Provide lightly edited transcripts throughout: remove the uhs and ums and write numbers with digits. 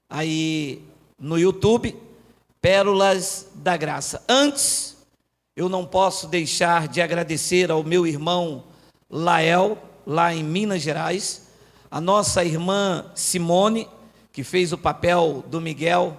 aí no YouTube, Pérolas da Graça. Antes, eu não posso deixar de agradecer ao meu irmão Lael, lá em Minas Gerais, a nossa irmã Simone, que fez o papel do Miguel,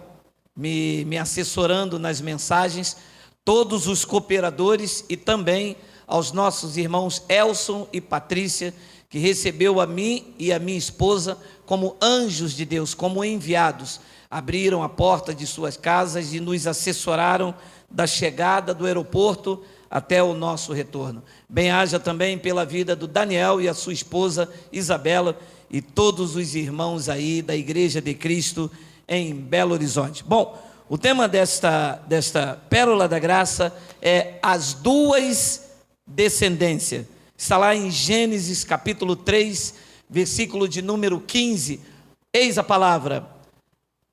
me assessorando nas mensagens, todos os cooperadores e também aos nossos irmãos Elson e Patrícia, que recebeu a mim e a minha esposa como anjos de Deus, como enviados, abriram a porta de suas casas e nos assessoraram da chegada do aeroporto até o nosso retorno. Bem-haja também pela vida do Daniel e a sua esposa Isabela e todos os irmãos aí da Igreja de Cristo em Belo Horizonte. Bom, o tema desta Pérola da Graça é as duas descendências. Está lá em Gênesis capítulo 3, versículo de número 15. Eis a palavra: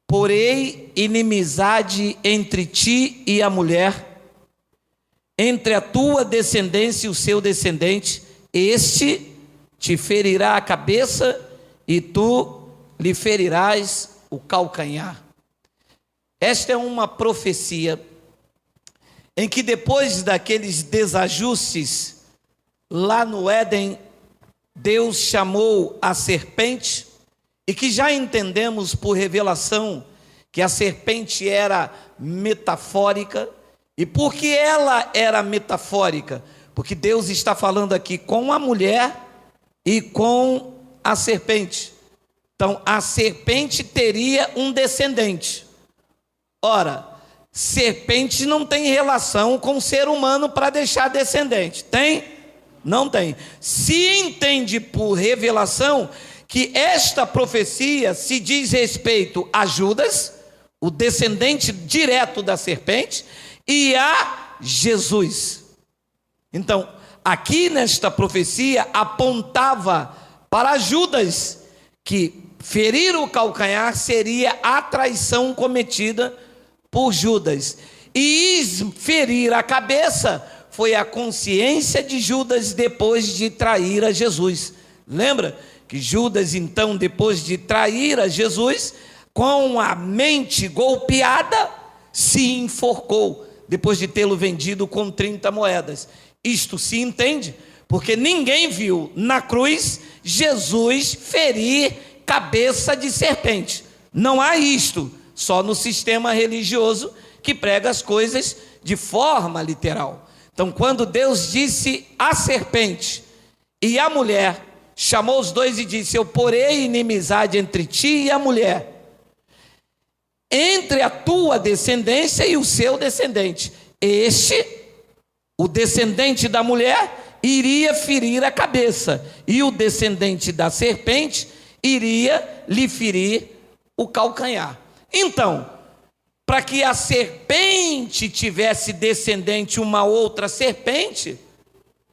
porém inimizade entre ti e a mulher, entre a tua descendência e o seu descendente, este te ferirá a cabeça e tu lhe ferirás o calcanhar. Esta é uma profecia em que depois daqueles desajustes lá no Éden, Deus chamou a serpente, e que já entendemos por revelação que a serpente era metafórica. E por que ela era metafórica? Porque Deus está falando aqui com a mulher e com a serpente. Então, a serpente teria um descendente. Ora, serpente não tem relação com o ser humano para deixar descendente. Tem? Não tem. Se entende por revelação que esta profecia se diz respeito a Judas, o descendente direto da serpente, e a Jesus. Então, aqui nesta profecia apontava para Judas, que ferir o calcanhar seria a traição cometida por Judas, e ferir a cabeça foi a consciência de Judas depois de trair a Jesus. Lembra que Judas, então, depois de trair a Jesus, com a mente golpeada, se enforcou, depois de tê-lo vendido com 30 moedas. Isto se entende, porque ninguém viu na cruz Jesus ferir cabeça de serpente. Não há isto, só no sistema religioso que prega as coisas de forma literal. Então, quando Deus disse à serpente e à mulher, chamou os dois e disse: eu porei inimizade entre ti e a mulher, entre a tua descendência e o seu descendente. Este, o descendente da mulher, iria ferir a cabeça, e o descendente da serpente iria lhe ferir o calcanhar. Então, para que a serpente tivesse descendente uma outra serpente,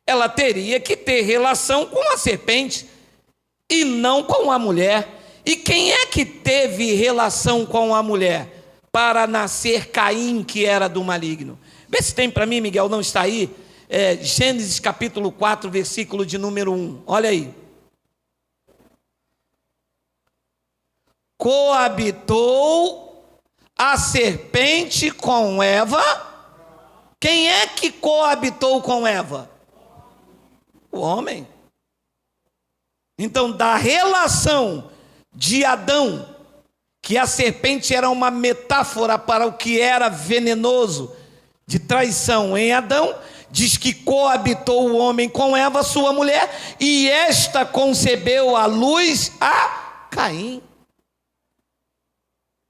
ela teria que ter relação com a serpente e não com a mulher. E quem é que teve relação com a mulher para nascer Caim, que era do maligno? Vê se tem para mim, Miguel, não está aí. Gênesis capítulo 4, versículo de número 1. Olha aí. Coabitou a serpente com Eva. Quem é que coabitou com Eva? O homem. Então, da relação de Adão, que a serpente era uma metáfora para o que era venenoso de traição em Adão, diz que coabitou o homem com Eva, sua mulher, e esta concebeu à luz a Caim.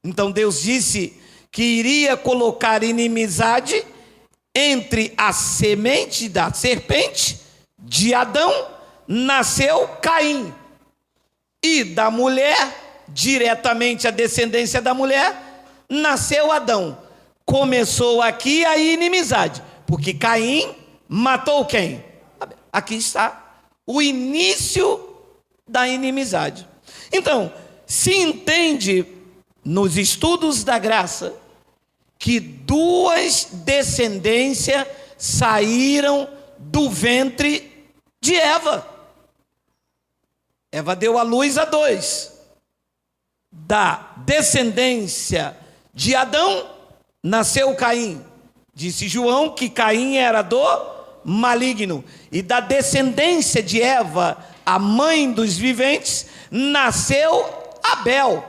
Então Deus disse que iria colocar inimizade entre a semente da serpente, de Adão nasceu Caim, e da mulher, diretamente a descendência da mulher, nasceu Adão. Começou aqui a inimizade, porque Caim matou quem? Aqui está o início da inimizade. Então, se entende nos estudos da graça que duas descendências saíram do ventre de Eva. Eva deu à luz a dois. da descendência de Adão nasceu Caim. Disse João que Caim era do maligno. E da descendência de Eva, a mãe dos viventes, nasceu Abel.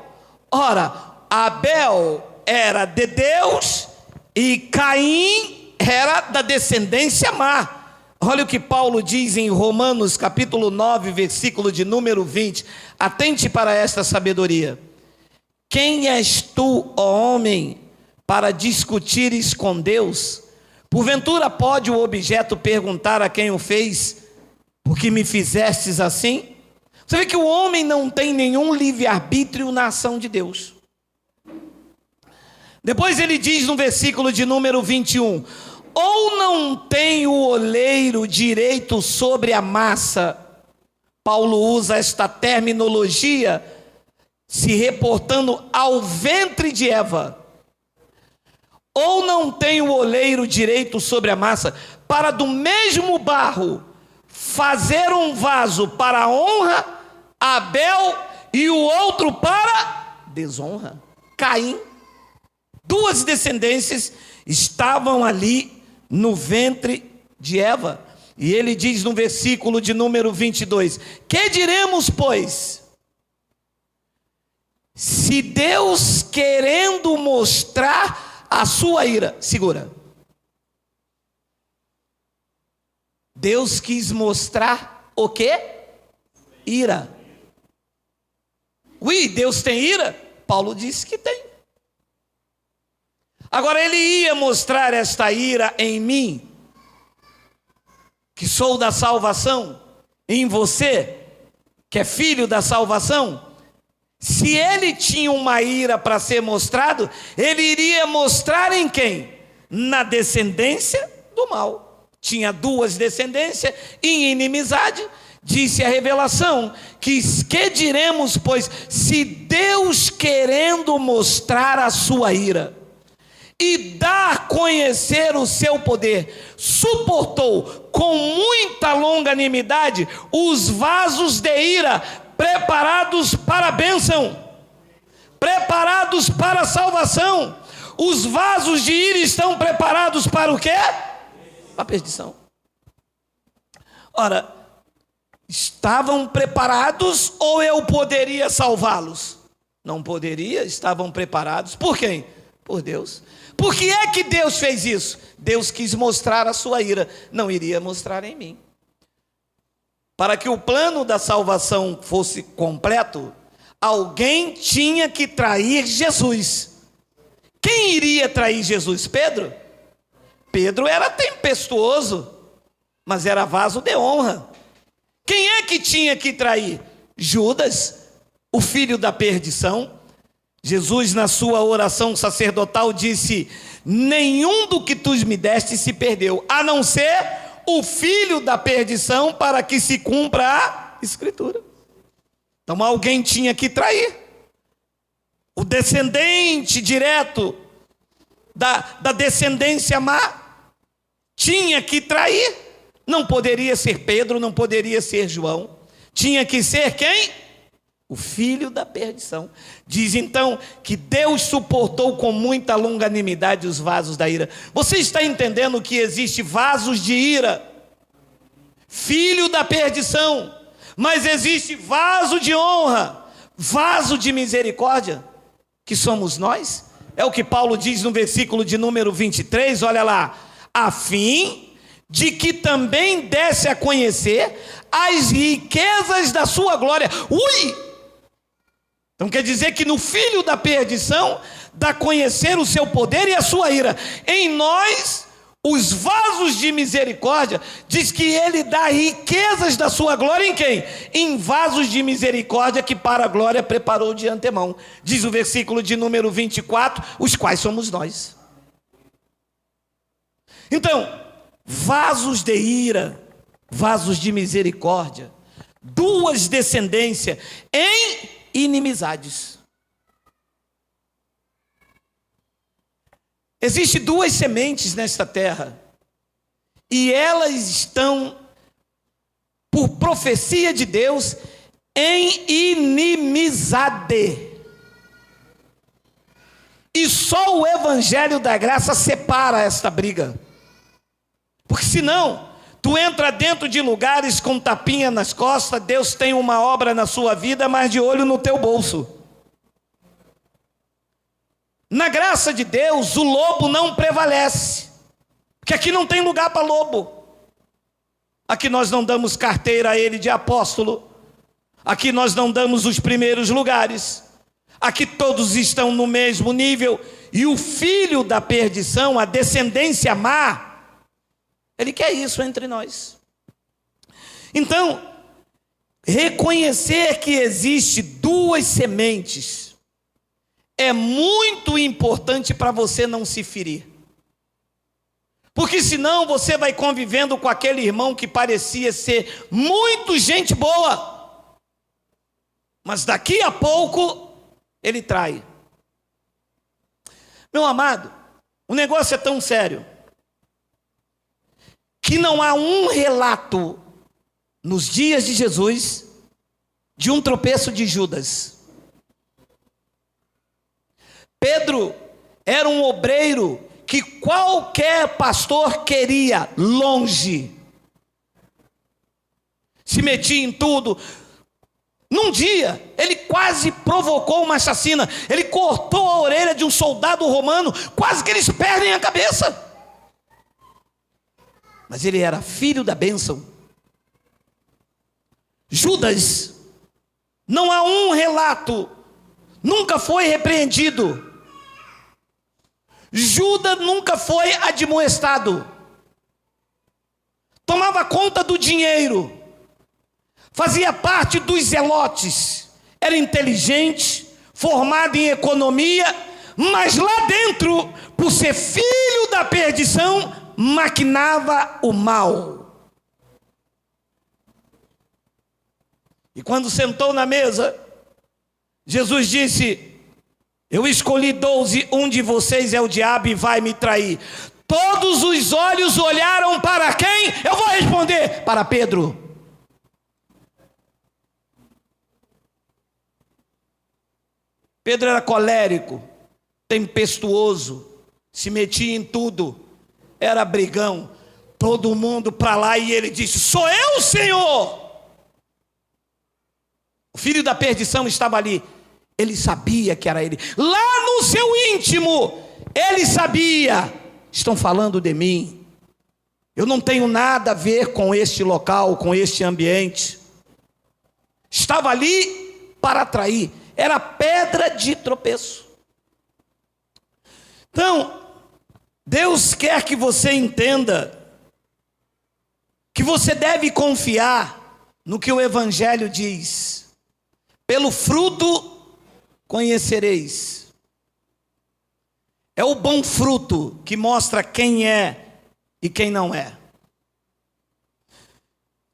Ora, Abel era de Deus e Caim era da descendência má. Olha o que Paulo diz em Romanos capítulo 9, versículo de número 20. Atente para esta sabedoria. Quem és tu, ó homem, para discutires com Deus? Porventura pode o objeto perguntar a quem o fez, por que me fizestes assim? Você vê que o homem não tem nenhum livre-arbítrio na ação de Deus. Depois ele diz no versículo de número 21, ou não tem o oleiro direito sobre a massa? Paulo usa esta terminologia se reportando ao ventre de Eva. Ou não tem o oleiro direito sobre a massa, para do mesmo barro fazer um vaso para a honra, Abel, e o outro para desonra, Caim. Duas descendências estavam ali no ventre de Eva. E ele diz no versículo de número 22, que diremos, pois? Se Deus, querendo mostrar a sua ira, segura. Deus quis mostrar o quê? Ira. Ui, Deus tem ira? Paulo disse que tem. Agora ele ia mostrar esta ira em mim, que sou da salvação, em você, que é filho da salvação. Se ele tinha uma ira para ser mostrado, ele iria mostrar em quem? Na descendência do mal. Tinha duas descendências em inimizade. Disse a revelação que diremos, pois, se Deus, querendo mostrar a sua ira e dar a conhecer o seu poder, suportou com muita longanimidade os vasos de ira preparados para a bênção, preparados para a salvação. Os vasos de ira estão preparados para o quê? Para a perdição. Ora, estavam preparados ou eu poderia salvá-los? Não poderia, estavam preparados. Por quem? Por Deus. Por que é que Deus fez isso? Deus quis mostrar a sua ira, não iria mostrar em mim. Para que o plano da salvação fosse completo, alguém tinha que trair Jesus. Quem iria trair Jesus? Pedro? Pedro era tempestuoso, mas era vaso de honra. Quem é que tinha que trair? Judas, o filho da perdição. Jesus, na sua oração sacerdotal, disse: nenhum do que tu me deste se perdeu, a não ser o filho da perdição, para que se cumpra a escritura. Então alguém tinha que trair. O descendente direto da descendência má tinha que trair. Não poderia ser Pedro, não poderia ser João. Tinha que ser quem? O filho da perdição. Diz então que Deus suportou com muita longanimidade os vasos da ira. Você está entendendo que existe vasos de ira, filho da perdição, mas existe vaso de honra, vaso de misericórdia, que somos nós? É o que Paulo diz no versículo de número 23, olha lá, a fim de que também desse a conhecer as riquezas da sua glória. Ui! Então quer dizer que no filho da perdição dá a conhecer o seu poder e a sua ira. Em nós, os vasos de misericórdia, diz que ele dá riquezas da sua glória em quem? Em vasos de misericórdia que para a glória preparou de antemão. Diz o versículo de número 24, os quais somos nós. Então, vasos de ira, vasos de misericórdia, duas descendências em inimizades. Existem duas sementes nesta terra, e elas estão, por profecia de Deus, em inimizade. E só o evangelho da graça separa esta briga. Porque senão, tu entra dentro de lugares com tapinha nas costas, Deus tem uma obra na sua vida, mas de olho no teu bolso. Na graça de Deus, o lobo não prevalece. Porque aqui não tem lugar para lobo. Aqui nós não damos carteira a ele de apóstolo. Aqui nós não damos os primeiros lugares. Aqui todos estão no mesmo nível. E o filho da perdição, a descendência má, ele quer isso entre nós. Então, reconhecer que existe duas sementes é muito importante para você não se ferir. Porque senão você vai convivendo com aquele irmão que parecia ser muito gente boa, mas daqui a pouco ele trai. Meu amado, o negócio é tão sério que não há um relato nos dias de Jesus de um tropeço de Judas. Pedro era um obreiro que qualquer pastor queria longe. Se metia em tudo. Num dia, ele quase provocou uma chacina. Ele cortou a orelha de um soldado romano, quase que eles perdem a cabeça. Mas ele era filho da bênção. Judas, não há um relato, nunca foi repreendido. Judas nunca foi admoestado. Tomava conta do dinheiro. Fazia parte dos zelotes. Era inteligente, formado em economia, mas lá dentro, por ser filho da perdição, maquinava o mal. E quando sentou na mesa, Jesus disse: eu escolhi 12, um de vocês é o diabo e vai me trair. Todos os olhos olharam para quem? Eu vou responder: para Pedro. Pedro era colérico, tempestuoso, se metia em tudo, era brigão, todo mundo para lá, e ele disse: sou eu, Senhor. O filho da perdição estava ali. Ele sabia que era ele. Lá no seu íntimo, ele sabia: estão falando de mim. Eu não tenho nada a ver com este local, com este ambiente. Estava ali para atrair. Era pedra de tropeço. Então, Deus quer que você entenda que você deve confiar no que o Evangelho diz. Pelo fruto conhecereis. É o bom fruto que mostra quem é e quem não é.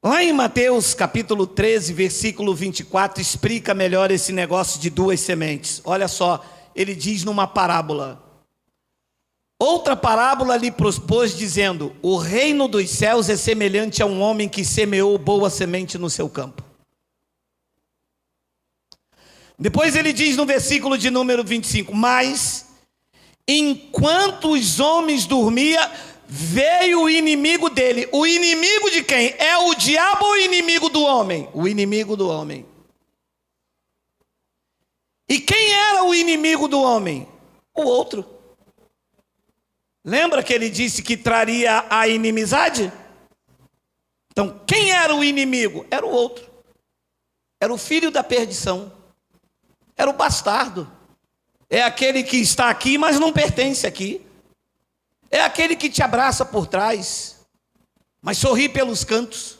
Lá em Mateus capítulo 13, versículo 24, explica melhor esse negócio de duas sementes. Olha só, ele diz numa parábola. Outra parábola lhe propôs, dizendo: o reino dos céus é semelhante a um homem que semeou boa semente no seu campo. Depois ele diz no versículo de número 25: mas, enquanto os homens dormiam, veio o inimigo dele. O inimigo de quem? É o diabo ou o inimigo do homem? O inimigo do homem. E quem era o inimigo do homem? O outro. Lembra que ele disse que traria a inimizade? Então, quem era o inimigo? Era o outro. Era o filho da perdição. Era o bastardo. É aquele que está aqui, mas não pertence aqui. É aquele que te abraça por trás, mas sorri pelos cantos.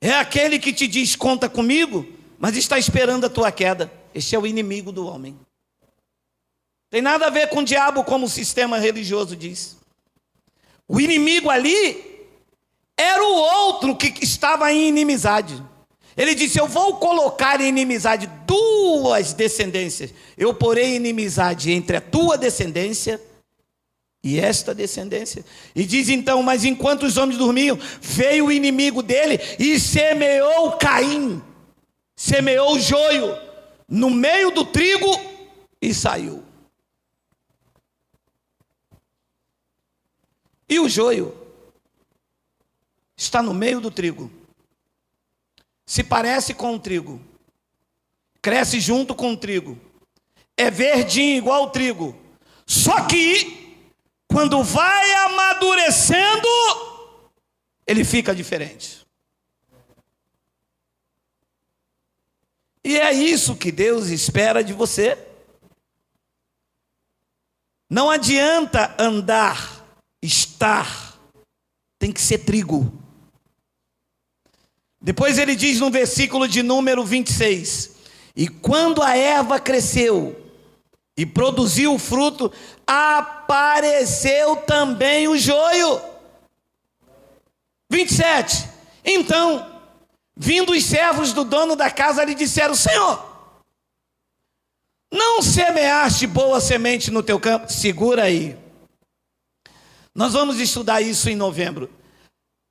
É aquele que te diz: conta comigo, mas está esperando a tua queda. Este é o inimigo do homem. Tem nada a ver com o diabo, como o sistema religioso diz. O inimigo ali era o outro que estava em inimizade. Ele disse: eu vou colocar em inimizade duas descendências. Eu porei inimizade entre a tua descendência e esta descendência. E diz então: mas enquanto os homens dormiam, veio o inimigo dele e semeou Caim. Semeou o joio no meio do trigo e saiu. E o joio está no meio do trigo. Se parece com o trigo, cresce junto com o trigo, é verdinho igual o trigo. Só que, quando vai amadurecendo, ele fica diferente. E é isso que Deus espera de você. Não adianta andar, estar, tem que ser trigo. Depois ele diz no versículo de número 26, e quando a erva cresceu e produziu o fruto, apareceu também o joio. 27, então, vindo os servos do dono da casa, lhe disseram: Senhor, não semeaste boa semente no teu campo? Segura aí. Nós vamos estudar isso em novembro.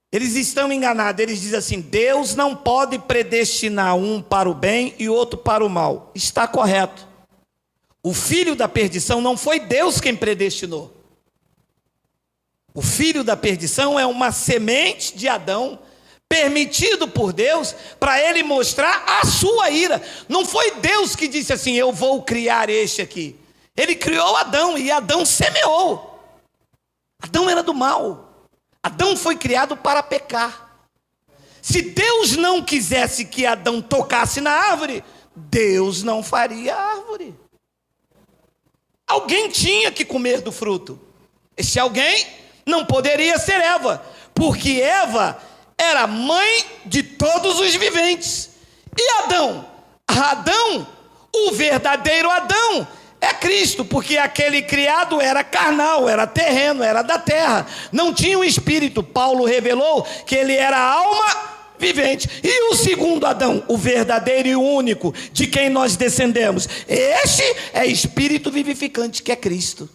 Eles estão enganados. Eles dizem assim: Deus não pode predestinar um para o bem e outro para o mal. Está correto. O filho da perdição não foi Deus quem predestinou. O filho da perdição é uma semente de Adão, permitido por Deus para ele mostrar a sua ira. Não foi Deus que disse assim: eu vou criar este aqui. Ele criou Adão e Adão semeou. Adão era do mal. Adão foi criado para pecar. Se Deus não quisesse que Adão tocasse na árvore, Deus não faria a árvore. Alguém tinha que comer do fruto. Esse alguém não poderia ser Eva, porque Eva era mãe de todos os viventes. E Adão? Adão, o verdadeiro Adão, é Cristo, porque aquele criado era carnal, era terreno, era da terra, não tinha um espírito. Paulo revelou que ele era alma vivente. E o segundo Adão, o verdadeiro e o único, de quem nós descendemos, este é espírito vivificante, que é Cristo.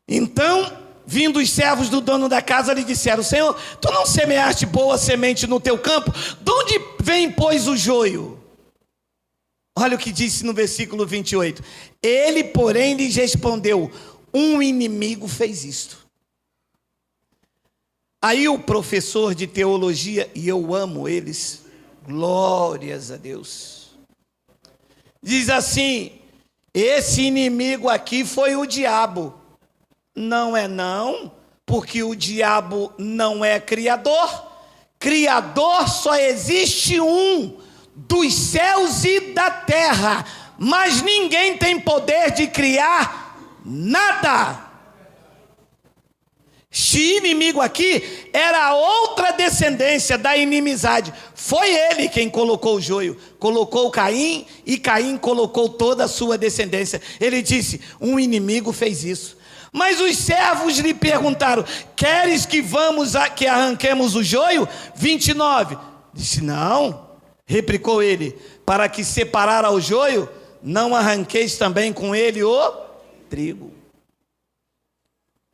Então, vindo os servos do dono da casa, lhe disseram: Senhor, tu não semeaste boa semente no teu campo? De onde vem, pois, o joio? Olha o que disse no versículo 28. Ele, porém, lhes respondeu: um inimigo fez isto. Aí o professor de teologia, e eu amo eles, glórias a Deus, diz assim: esse inimigo aqui foi o diabo. Não é não, porque o diabo não é criador. Criador só existe um, dos céus e da terra, mas ninguém tem poder de criar nada. Este inimigo aqui era outra descendência da inimizade. Foi ele quem colocou o joio, colocou Caim, e Caim colocou toda a sua descendência. Ele disse: um inimigo fez isso. Mas os servos lhe perguntaram: queres que que arranquemos o joio? 29. Disse: não. Replicou ele: para que separar ao joio, não arranqueis também com ele o trigo.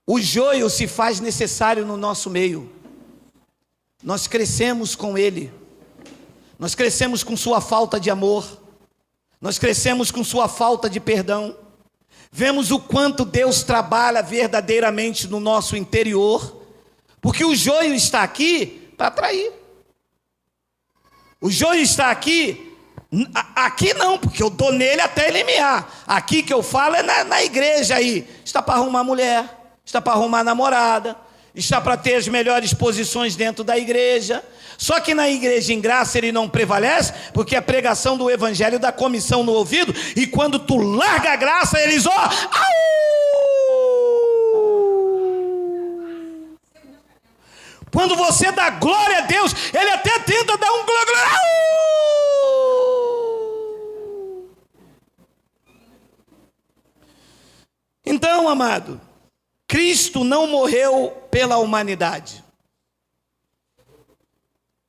O joio se faz necessário no nosso meio. Nós crescemos com ele. Nós crescemos com sua falta de amor. Nós crescemos com sua falta de perdão. Vemos o quanto Deus trabalha verdadeiramente no nosso interior. Porque o joio está aqui para atrair. O joio está aqui. Aqui não, porque eu dou nele até ele mear. Aqui que eu falo é na igreja aí. Está para arrumar mulher. Está para arrumar namorada, está para ter as melhores posições dentro da igreja. Só que na igreja em graça ele não prevalece, porque a pregação do evangelho dá comissão no ouvido, e quando tu larga a graça, eles ó, au! Quando você dá glória a Deus, ele até tenta dar um glória, au! Então, amado, Cristo não morreu pela humanidade.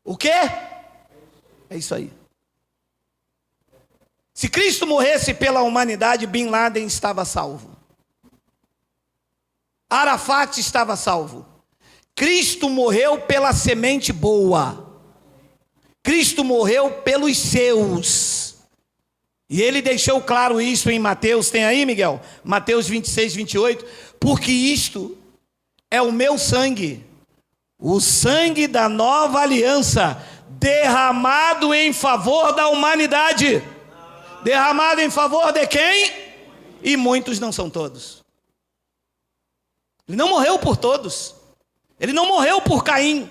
O quê? É isso aí. Se Cristo morresse pela humanidade, Bin Laden estava salvo. Arafat estava salvo. Cristo morreu pela semente boa. Cristo morreu pelos seus. E ele deixou claro isso em Mateus, tem aí, Miguel? Mateus 26, 28. Porque isto é o meu sangue, o sangue da nova aliança, derramado em favor da humanidade. Derramado em favor de quem? E muitos não são todos. Ele não morreu por todos. Ele não morreu por Caim.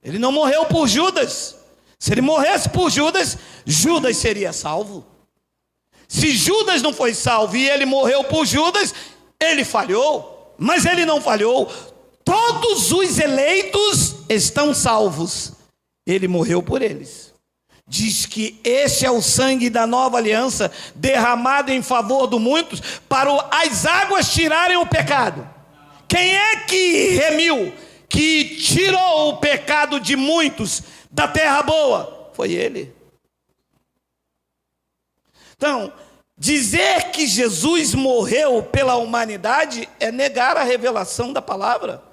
Ele não morreu por Judas. Se ele morresse por Judas, Judas seria salvo. Se Judas não foi salvo e ele morreu por Judas, ele falhou. Mas ele não falhou. Todos os eleitos estão salvos. Ele morreu por eles. Diz que este é o sangue da nova aliança, derramado em favor de muitos, para as águas tirarem o pecado. Quem é que remiu, que tirou o pecado de muitos da terra boa? Foi ele. Então, dizer que Jesus morreu pela humanidade é negar a revelação da palavra.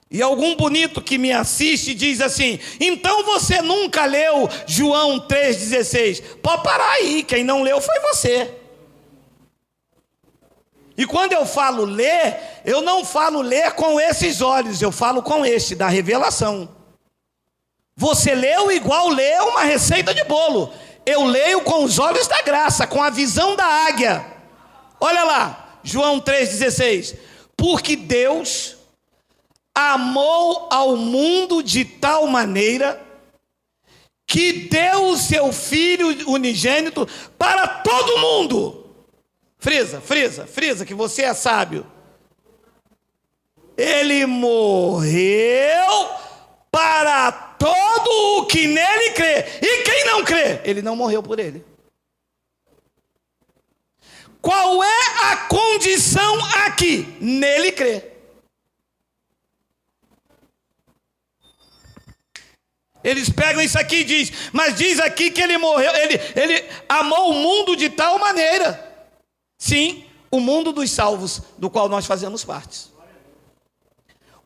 E algum bonito que me assiste diz assim: então você nunca leu João 3,16? Pode parar aí, quem não leu foi você. E quando eu falo ler, eu não falo ler com esses olhos, eu falo com este, da revelação. Você leu igual lê uma receita de bolo. Eu leio com os olhos da graça, com a visão da águia. Olha lá, João 3,16. Porque Deus amou ao mundo de tal maneira que deu o seu Filho unigênito para todo mundo. Frisa, que você é sábio. Ele morreu para todo o que nele crê. E quem não crê? Ele não morreu por ele. Qual é a condição aqui? Nele crê. Eles pegam isso aqui e dizem, mas diz aqui que ele morreu, ele amou o mundo de tal maneira. Sim, o mundo dos salvos, do qual nós fazemos parte.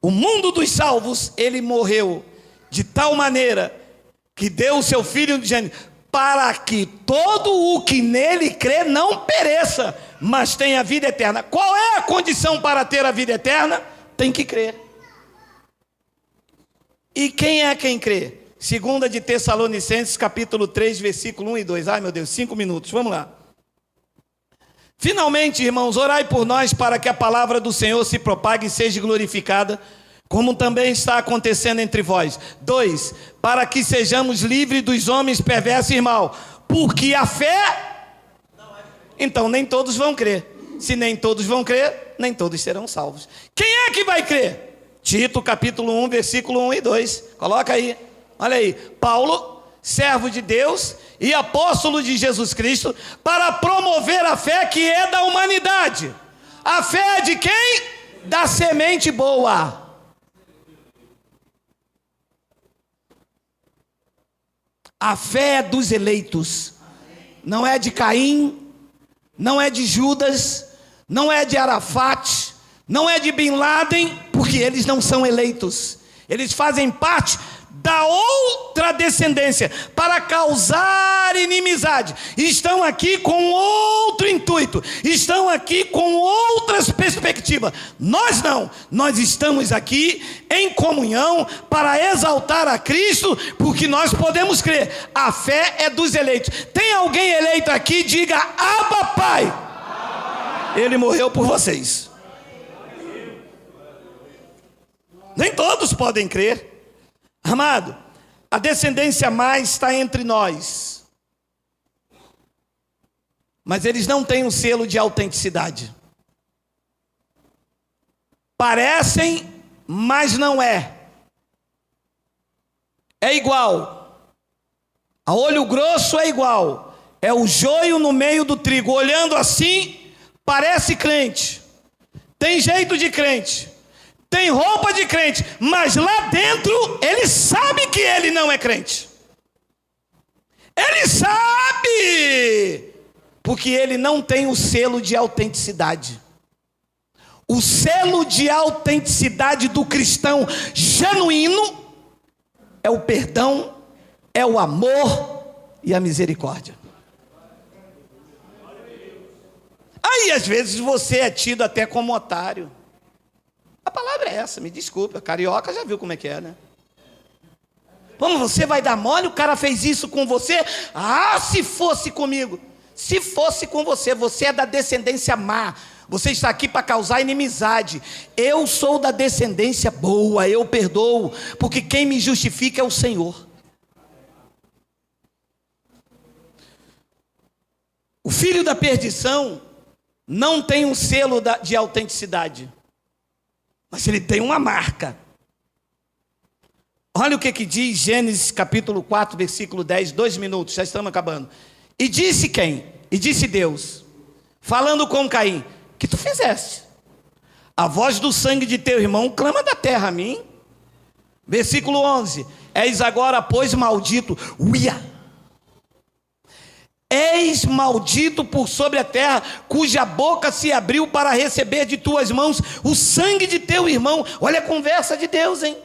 O mundo dos salvos, ele morreu de tal maneira que deu o seu Filho unigênito, para que todo o que nele crê não pereça, mas tenha vida eterna. Qual é a condição para ter a vida eterna? Tem que crer. E quem é quem crê? 2 de Tessalonicenses, capítulo 3, versículo 1 e 2. Ai, meu Deus, 5 minutos, vamos lá. Finalmente, irmãos, orai por nós para que a palavra do Senhor se propague e seja glorificada, como também está acontecendo entre vós. 2, para que sejamos livres dos homens perversos e maus, porque a fé... Então, nem todos vão crer. Se nem todos vão crer, nem todos serão salvos. Quem é que vai crer? Tito, capítulo 1, versículo 1 e 2. Coloca aí. Olha aí. Paulo, servo de Deus e apóstolo de Jesus Cristo, para promover a fé que é da humanidade. A fé é de quem? Da semente boa. A fé é dos eleitos. Não é de Caim, não é de Judas, não é de Arafat, não é de Bin Laden, porque eles não são eleitos. Eles fazem parte da outra descendência, para causar inimizade. Estão aqui com outro intuito, estão aqui com outras perspectivas. Nós não, nós estamos aqui em comunhão para exaltar a Cristo, porque nós podemos crer. A fé é dos eleitos. Tem alguém eleito aqui? Diga: Abba, Pai. Ele morreu por vocês. Nem todos podem crer. Amado, a descendência mais está entre nós, mas eles não têm um selo de autenticidade. Parecem, mas não é. É igual. A olho grosso é igual. É o joio no meio do trigo. Olhando assim, parece crente. Tem jeito de crente. Tem roupa de crente, mas lá dentro ele sabe que ele não é crente. Ele sabe, porque ele não tem o selo de autenticidade. O selo de autenticidade do cristão genuíno é o perdão, é o amor e a misericórdia. E às vezes você é tido até como otário. A palavra é essa, me desculpa. Carioca já viu como é que é, né? Como você vai dar mole? O cara fez isso com você? Ah, se fosse comigo. Se fosse com você, você é da descendência má. Você está aqui para causar inimizade. Eu sou da descendência boa, eu perdoo, porque quem me justifica é o Senhor. O filho da perdição não tem um selo de autenticidade, mas ele tem uma marca. Olha o que diz Gênesis capítulo 4, versículo 10, 2 minutos, já estamos acabando. E disse quem? E disse Deus, falando com Caim: que tu fizeste? A voz do sangue de teu irmão clama da terra a mim. Versículo 11: eis agora, pois, maldito, eis maldito por sobre a terra, cuja boca se abriu para receber de tuas mãos o sangue de teu irmão. Olha a conversa de Deus, hein?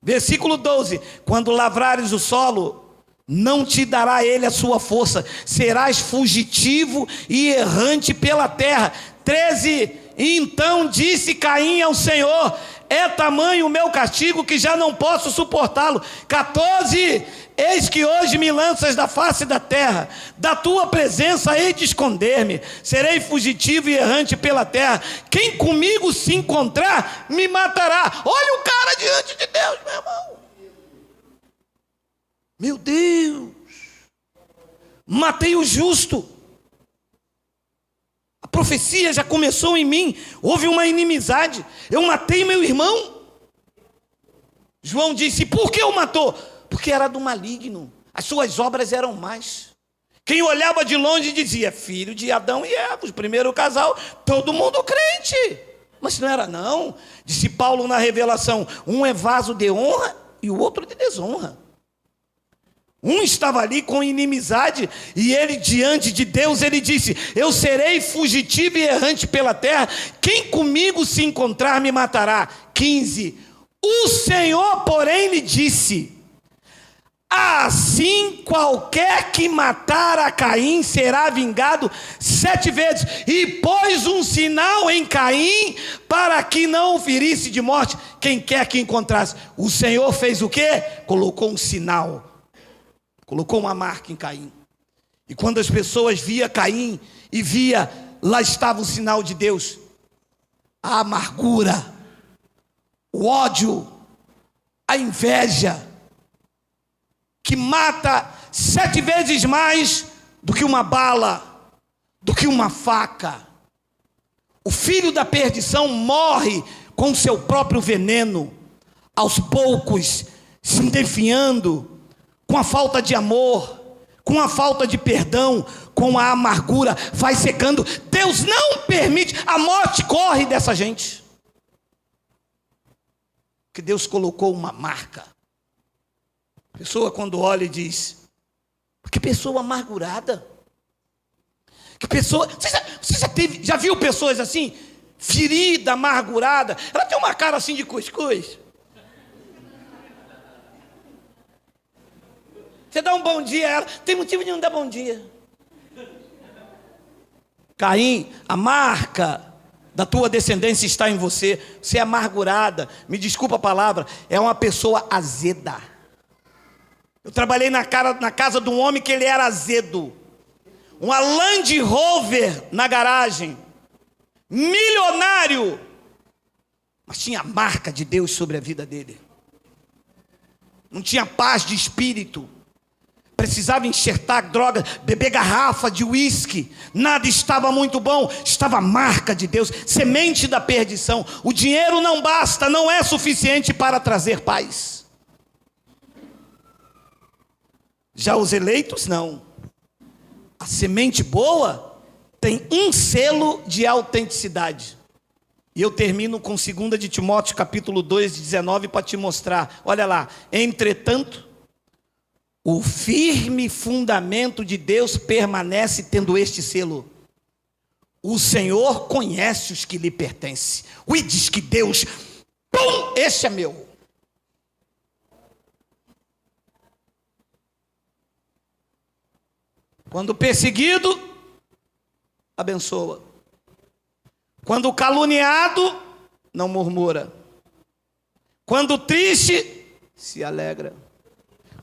Versículo 12: quando lavrares o solo, não te dará ele a sua força, serás fugitivo e errante pela terra. 13: então disse Caim ao Senhor: é tamanho o meu castigo que já não posso suportá-lo. 14: eis que hoje me lanças da face da terra, da tua presença hei de esconder-me, serei fugitivo e errante pela terra, quem comigo se encontrar me matará. Olha o cara diante de Deus, meu irmão. Meu Deus, matei o justo. A profecia já começou em mim, houve uma inimizade, eu matei meu irmão. João disse: por que o matou? Porque era do maligno, as suas obras eram más. Quem olhava de longe dizia: filho de Adão e Eva, o primeiro casal, todo mundo crente. Mas não era não, disse Paulo na Revelação: um é vaso de honra e o outro de desonra. Um estava ali com inimizade, e ele diante de Deus, ele disse: eu serei fugitivo e errante pela terra, quem comigo se encontrar me matará. 15: o Senhor, porém, lhe disse: assim qualquer que matar a Caim será vingado 7 vezes. E pôs um sinal em Caim, para que não o ferisse de morte quem quer que encontrasse. O Senhor fez o quê? Colocou um sinal. Colocou uma marca em Caim. E quando as pessoas via Caim e via, lá estava o sinal de Deus. A amargura, o ódio, a inveja, que mata 7 vezes mais do que uma bala, do que uma faca. O filho da perdição morre com seu próprio veneno, aos poucos, se definhando, com a falta de amor, com a falta de perdão, com a amargura, vai secando. Deus não permite, a morte corre dessa gente, que Deus colocou uma marca. A pessoa quando olha e diz: que pessoa amargurada, que pessoa, você já viu pessoas assim, ferida, amargurada? Ela tem uma cara assim de cuscuz. Você dá um bom dia a ela, tem motivo de não dar bom dia. Caim, a marca da tua descendência está em você. Você é amargurada, me desculpa a palavra, é uma pessoa azeda. Eu trabalhei na casa de um homem que ele era azedo. Uma Land Rover na garagem, milionário, mas tinha a marca de Deus sobre a vida dele. Não tinha paz de espírito. Precisava enxertar droga, beber garrafa de uísque, nada estava muito bom, estava a marca de Deus, semente da perdição. O dinheiro não basta, não é suficiente para trazer paz. Já os eleitos não. A semente boa tem um selo de autenticidade. E eu termino com 2 de Timóteo capítulo 2, 19, para te mostrar. Olha lá: entretanto, o firme fundamento de Deus permanece tendo este selo: o Senhor conhece os que lhe pertencem. E diz que Deus, pum, este é meu. Quando perseguido, abençoa. Quando caluniado, não murmura. Quando triste, se alegra.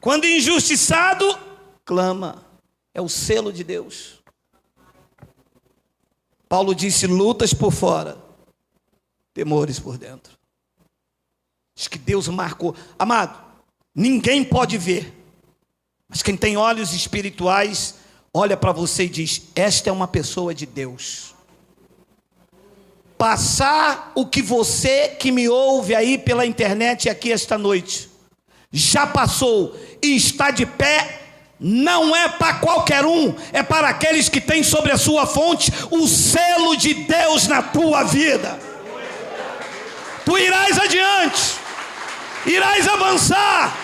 Quando injustiçado, clama. É o selo de Deus. Paulo disse: lutas por fora, temores por dentro. Diz que Deus marcou. Amado, ninguém pode ver, mas quem tem olhos espirituais olha para você e diz: esta é uma pessoa de Deus. Passar o que você que me ouve aí pela internet aqui esta noite já passou e está de pé, não é para qualquer um, é para aqueles que têm sobre a sua fonte o selo de Deus na tua vida. Tu irás adiante, irás avançar,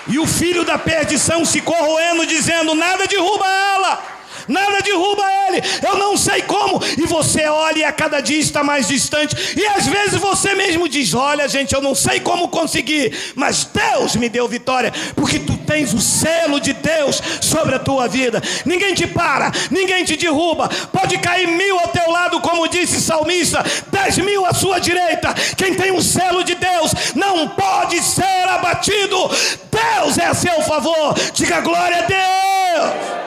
e o filho da perdição se corroendo, dizendo: nada derruba ela, nada derruba ele, eu não sei como. E você olha e a cada dia está mais distante, e às vezes você mesmo diz: olha gente, eu não sei como conseguir, mas Deus me deu vitória, porque tu tens o selo de Deus sobre a tua vida. Ninguém te para, ninguém te derruba. Pode cair 1000 ao teu lado, como disse o salmista, 10.000 à sua direita. Quem tem o selo de Deus não pode ser abatido. Deus é a seu favor. Diga glória a Deus.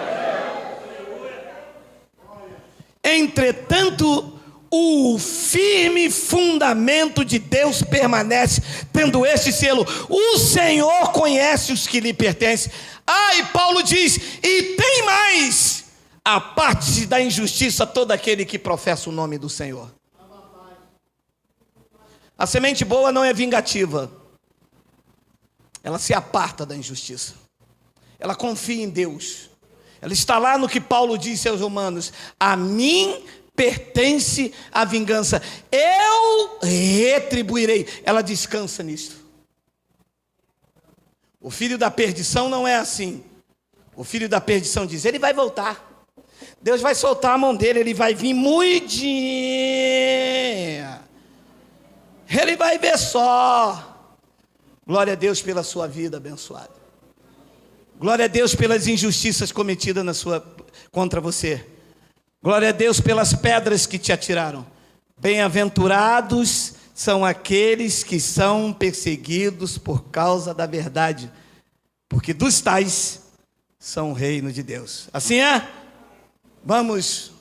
Entretanto, o firme fundamento de Deus permanece, tendo este selo: o Senhor conhece os que lhe pertencem. E Paulo diz: e tem mais, aparte-se da injustiça todo aquele que professa o nome do Senhor. A semente boa não é vingativa, ela se aparta da injustiça, ela confia em Deus. Ela está lá no que Paulo disse aos Romanos: a mim pertence a vingança, eu retribuirei. Ela descansa nisto. O filho da perdição não é assim. O filho da perdição diz: ele vai voltar, Deus vai soltar a mão dele, ele vai vir muidinho, ele vai ver só. Glória a Deus pela sua vida abençoada. Glória a Deus pelas injustiças cometidas contra você. Glória a Deus pelas pedras que te atiraram. Bem-aventurados são aqueles que são perseguidos por causa da verdade, porque dos tais são o reino de Deus. Assim é? Vamos